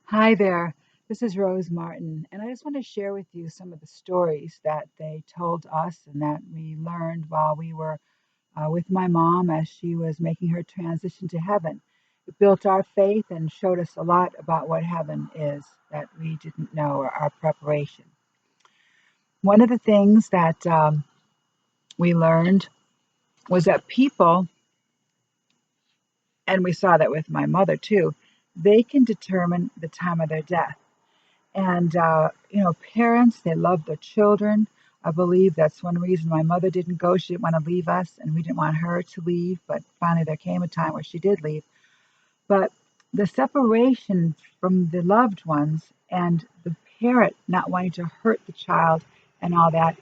Hi there, this is Rose Martin, and I just want to share with you some of the stories that they told us and that we learned while we were with my mom as she was making her transition to heaven. It built our faith and showed us a lot about what heaven is that we didn't know or our preparation. One of the things that we learned was that people, and we saw that with my mother too, they can determine the time of their death. And, parents, they love their children. I believe that's one reason my mother didn't go. She didn't want to leave us, and we didn't want her to leave. But finally, there came a time where she did leave. But the separation from the loved ones and the parent not wanting to hurt the child and all that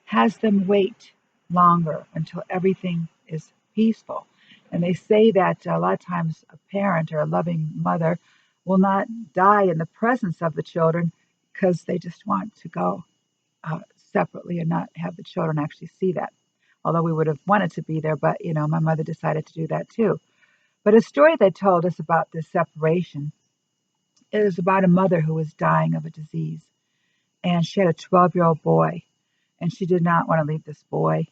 has them wait longer until everything is peaceful. And they say that a lot of times a parent or a loving mother will not die in the presence of the children because they just want to go separately and not have the children actually see that. Although we would have wanted to be there, but my mother decided to do that too. But a story they told us about this separation is about a mother who was dying of a disease, and she had a 12-year-old boy, and she did not want to leave this boy.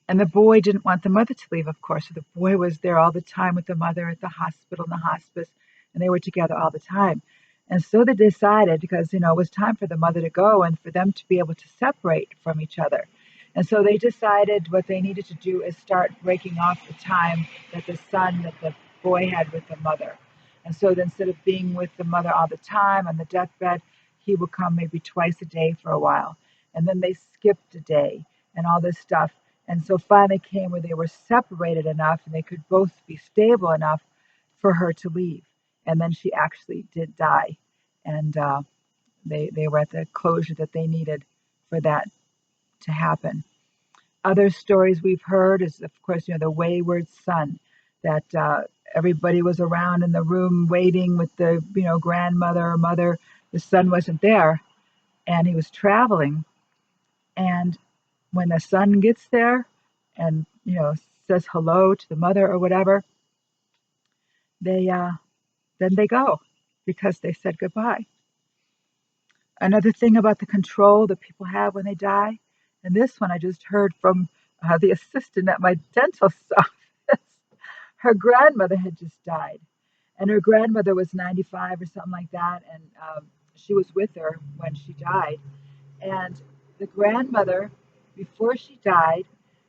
And the boy didn't want the mother to leave, of course. So the boy was there all the time with the mother at the hospital and the hospice, and they were together all the time. And so they decided, because, it was time for the mother to go and for them to be able to separate from each other. And so they decided what they needed to do is start breaking off the time that the boy had with the mother. And so instead of being with the mother all the time on the deathbed, he would come maybe twice a day for a while. And then they skipped a day and all this stuff. And so finally came where they were separated enough and they could both be stable enough for her to leave. And then she actually did die. And they were at the closure that they needed for that to happen. Other stories we've heard is, of course, the wayward son that everybody was around in the room waiting with the, grandmother or mother. The son wasn't there and he was traveling. And when the son gets there and says hello to the mother or whatever, they then they go because they said goodbye. Another thing about the control that people have when they die, and this one I just heard from the assistant at my dentist's office. Her grandmother had just died, and her grandmother was 95 or something like that, and she was with her when she died. And the grandmother, before she died,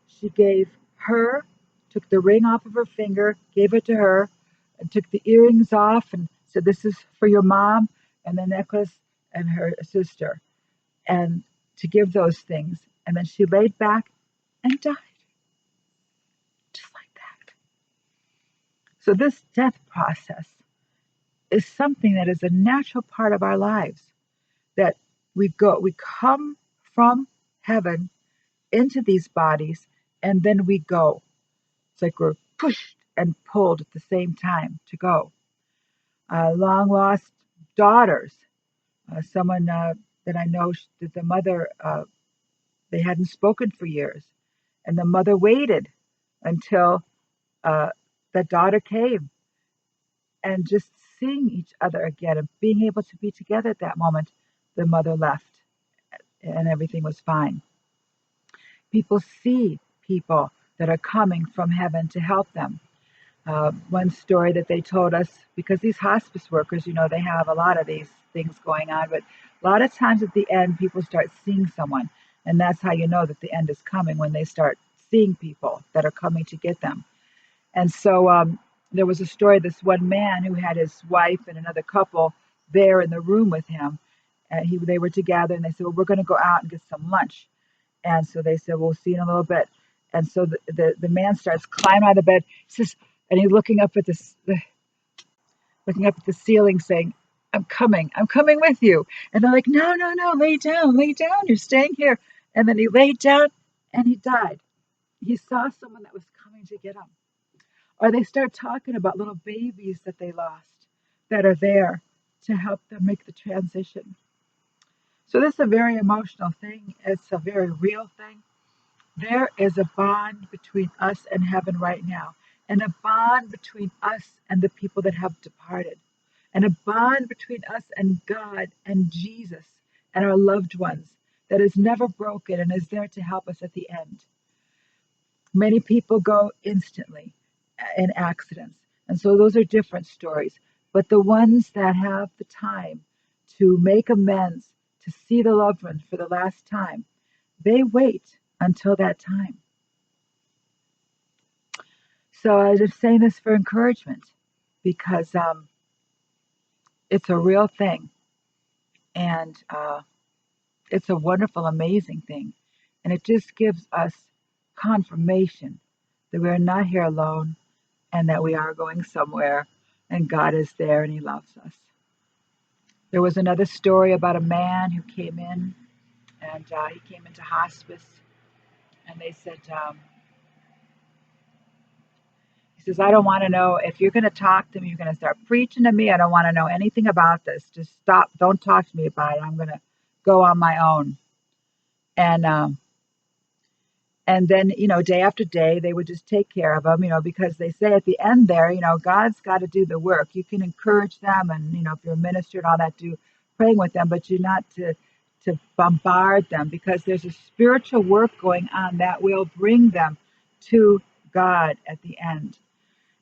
she gave her, took the ring off of her finger, gave it to her, and took the earrings off and said, "This is for your mom," and the necklace and her sister, and to give those things. And then she laid back and died, just like that. So, this death process is something that is a natural part of our lives that we come from heaven into these bodies, and then we go. It's like we're pushed and pulled at the same time to go. Long lost daughters, someone that I know that the mother, they hadn't spoken for years, and the mother waited until uh, the daughter came, and just seeing each other again and being able to be together at that moment, the mother left and everything was fine. People see people that are coming from heaven to help them. One story that they told us, because these hospice workers, they have a lot of these things going on, but a lot of times at the end, people start seeing someone. And that's how you know that the end is coming, when they start seeing people that are coming to get them. And so there was a story, this one man who had his wife and another couple there in the room with him. And they were together and they said, "Well, we're going to go out and get some lunch." And so they said, "We'll see you in a little bit." And so the man starts climbing out of the bed, says, and he's looking up at the ceiling, saying, I'm coming with you." And they're like, "No, no, no, lay down, you're staying here." And then he laid down and he died. He saw someone that was coming to get him. Or they start talking about little babies that they lost that are there to help them make the transition. So this is a very emotional thing. It's a very real thing. There is a bond between us and heaven right now, and a bond between us and the people that have departed. and a bond between us and God and Jesus and our loved ones that is never broken and is there to help us at the end. Many people go instantly in accidents, and so those are different stories. But the ones that have the time to make amends, to see the loved one for the last time, they wait until that time. So I was just saying this for encouragement because it's a real thing, and it's a wonderful, amazing thing. And it just gives us confirmation that we're not here alone and that we are going somewhere and God is there and He loves us. There was another story about a man who came in and he came into hospice and they said, he says, I don't want to know if you're going to talk to me, you're going to start preaching to me. I don't want to know anything about this. Just stop. Don't talk to me about it. I'm going to go on my own. And then, day after day, they would just take care of him, because they say at the end there, God's got to do the work. You can encourage them and, if you're a minister and all that, do praying with them, but you're not to bombard them because there's a spiritual work going on that will bring them to God at the end.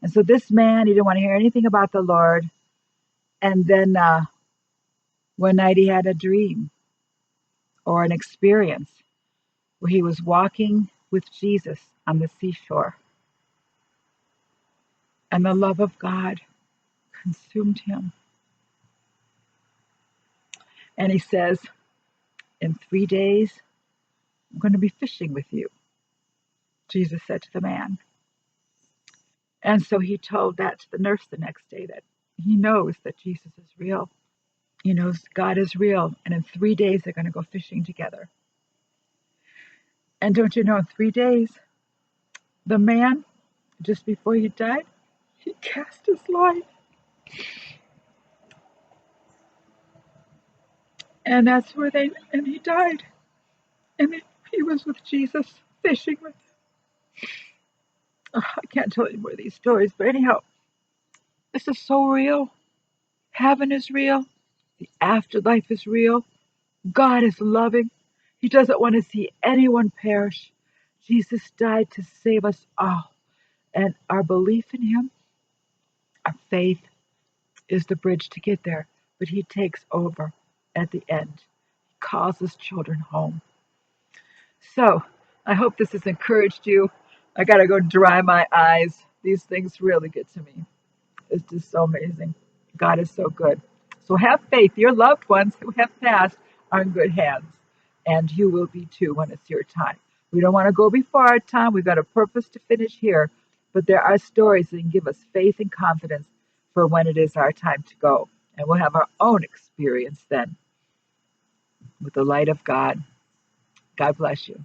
And so this man, he didn't want to hear anything about the Lord. And then one night he had a dream or an experience where he was walking with Jesus on the seashore. And the love of God consumed him. And he says, in 3 days, I'm going to be fishing with you, Jesus said to the man. And so he told that to the nurse the next day, that he knows that Jesus is real. He knows God is real. And in 3 days, they're going to go fishing together. And don't you know, in 3 days, the man, just before he died, he cast his line. And that's where and he died. And he was with Jesus, fishing with him. Oh, I can't tell you more of these stories, but anyhow, this is so real. Heaven is real. The afterlife is real. God is loving. He doesn't want to see anyone perish. Jesus died to save us all. And our belief in Him, our faith, is the bridge to get there. But He takes over at the end. He calls His children home. So I hope this has encouraged you. I got to go dry my eyes. These things really get to me. It's just so amazing. God is so good. So have faith. Your loved ones who have passed are in good hands. And you will be too when it's your time. We don't want to go before our time. We've got a purpose to finish here. But there are stories that can give us faith and confidence for when it is our time to go. And we'll have our own experience then with the light of God. God bless you.